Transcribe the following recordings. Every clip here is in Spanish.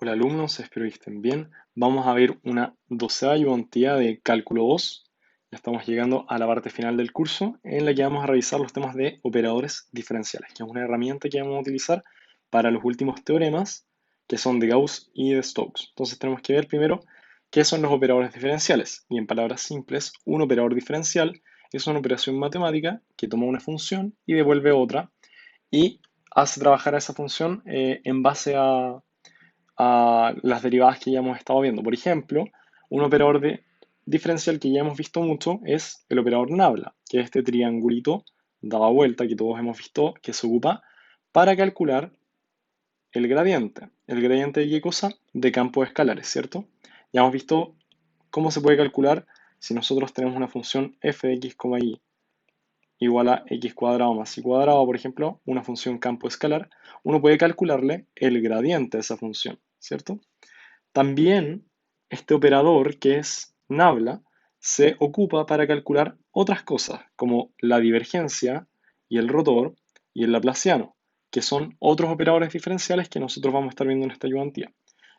Hola alumnos, espero que estén bien. Vamos a ver una doceava ayudantía de Cálculo 2. Ya estamos llegando a la parte final del curso en la que vamos a revisar los temas de operadores diferenciales, que es una herramienta que vamos a utilizar para los últimos teoremas, que son de Gauss y de Stokes. Entonces tenemos que ver primero qué son los operadores diferenciales. Y en palabras simples, un operador diferencial es una operación matemática que toma una función y devuelve otra y hace trabajar a esa función en base a las derivadas que ya hemos estado viendo. Por ejemplo, un operador diferencial que ya hemos visto mucho es el operador nabla, que es este triangulito dado vuelta que todos hemos visto que se ocupa para calcular el gradiente. ¿El gradiente de qué cosa? De campos escalares, ¿cierto? Ya hemos visto cómo se puede calcular si nosotros tenemos una función f de x, y igual a x cuadrado más y cuadrado, por ejemplo, una función campo escalar, uno puede calcularle el gradiente de esa función, ¿cierto? También este operador, que es nabla, se ocupa para calcular otras cosas, como la divergencia y el rotor y el laplaciano, que son otros operadores diferenciales que nosotros vamos a estar viendo en esta ayudantía.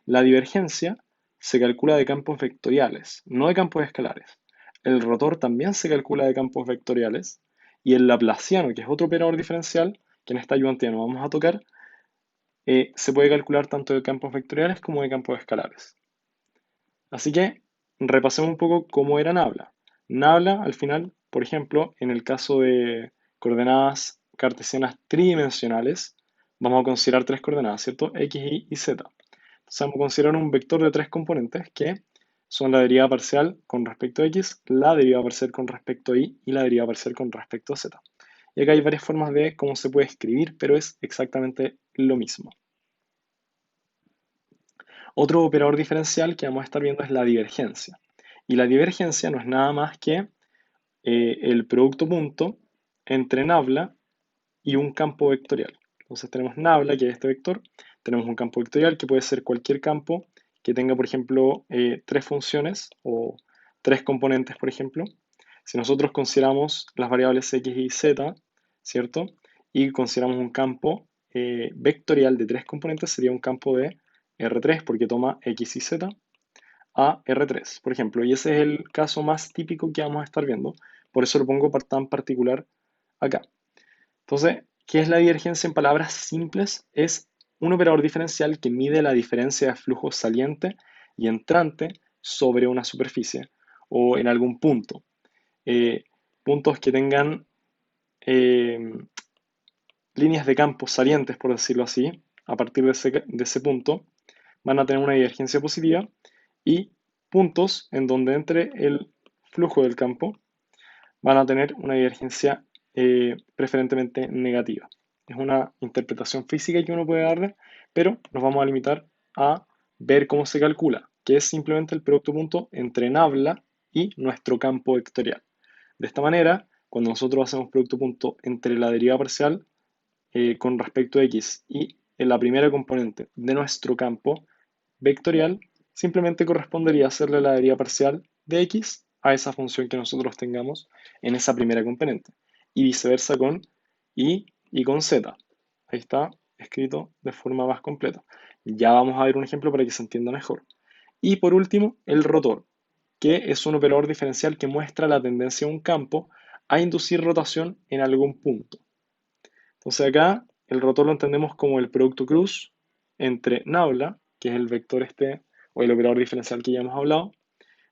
La divergencia se calcula de campos vectoriales, no de campos escalares. El rotor también se calcula de campos vectoriales y el laplaciano, que es otro operador diferencial, que en esta ayudantía no vamos a tocar, se puede calcular tanto de campos vectoriales como de campos escalares. Así que repasemos un poco cómo era Nabla. Nabla, al final, por ejemplo, en el caso de coordenadas cartesianas tridimensionales, vamos a considerar tres coordenadas, ¿cierto? X, Y Z. Entonces vamos a considerar un vector de tres componentes que son la derivada parcial con respecto a X, la derivada parcial con respecto a Y y la derivada parcial con respecto a Z. Y acá hay varias formas de cómo se puede escribir, pero es exactamente lo mismo. Otro operador diferencial que vamos a estar viendo es la divergencia. Y la divergencia no es nada más que el producto punto entre nabla y un campo vectorial. Entonces tenemos nabla, que es este vector, tenemos un campo vectorial que puede ser cualquier campo que tenga, por ejemplo, tres funciones o tres componentes, por ejemplo. Si nosotros consideramos las variables x y z, ¿cierto? Y consideramos un campo vectorial de tres componentes, sería un campo de R3 porque toma x y z a R3, por ejemplo, y ese es el caso más típico que vamos a estar viendo, por eso lo pongo tan particular acá. Entonces, ¿qué es la divergencia en palabras simples? Es un operador diferencial que mide la diferencia de flujo saliente y entrante sobre una superficie o en algún punto. Eh, Puntos que tengan eh, líneas de campo salientes, por decirlo así, a partir de ese punto, van a tener una divergencia positiva y puntos en donde entre el flujo del campo van a tener una divergencia preferentemente negativa. Es una interpretación física que uno puede darle, pero nos vamos a limitar a ver cómo se calcula, que es simplemente el producto punto entre nabla y nuestro campo vectorial. De esta manera, cuando nosotros hacemos producto punto entre la derivada parcial con respecto a x y en la primera componente de nuestro campo vectorial, simplemente correspondería hacerle la derivada parcial de x a esa función que nosotros tengamos en esa primera componente. Y viceversa con y con z. Ahí está escrito de forma más completa. Ya vamos a ver un ejemplo para que se entienda mejor. Y por último, el rotor, que es un operador diferencial que muestra la tendencia de un campo a inducir rotación en algún punto. Entonces acá el rotor lo entendemos como el producto cruz entre nabla, que es el vector este, o el operador diferencial que ya hemos hablado,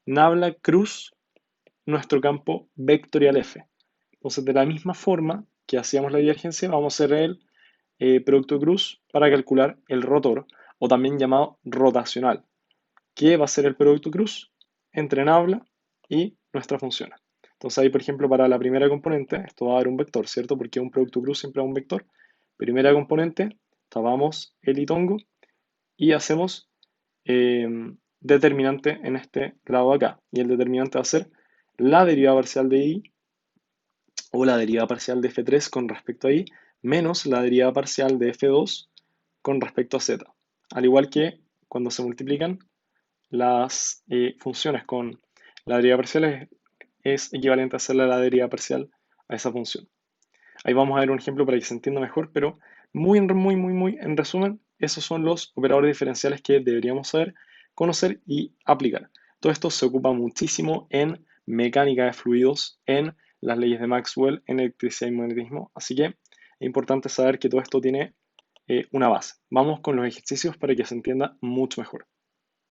nabla cruz nuestro campo vectorial F. Entonces de la misma forma que hacíamos la divergencia, vamos a hacer el producto cruz para calcular el rotor, o también llamado rotacional, que va a ser el producto cruz entre nabla y nuestra función. Entonces ahí, por ejemplo, para la primera componente, esto va a dar un vector, ¿cierto? Porque un producto cruz siempre da un vector. Primera componente, tomamos el itongo y hacemos eh, determinante en este lado de acá. Y el determinante va a ser la derivada parcial de y o la derivada parcial de f3 con respecto a y menos la derivada parcial de f2 con respecto a z. Al igual que cuando se multiplican las funciones con la derivada parcial es equivalente a hacerle la derivada parcial a esa función. Ahí vamos a ver un ejemplo para que se entienda mejor, pero muy, muy, muy, muy en resumen, esos son los operadores diferenciales que deberíamos saber, conocer y aplicar. Todo esto se ocupa muchísimo en mecánica de fluidos, en las leyes de Maxwell, en electricidad y magnetismo, así que es importante saber que todo esto tiene una base. Vamos con los ejercicios para que se entienda mucho mejor.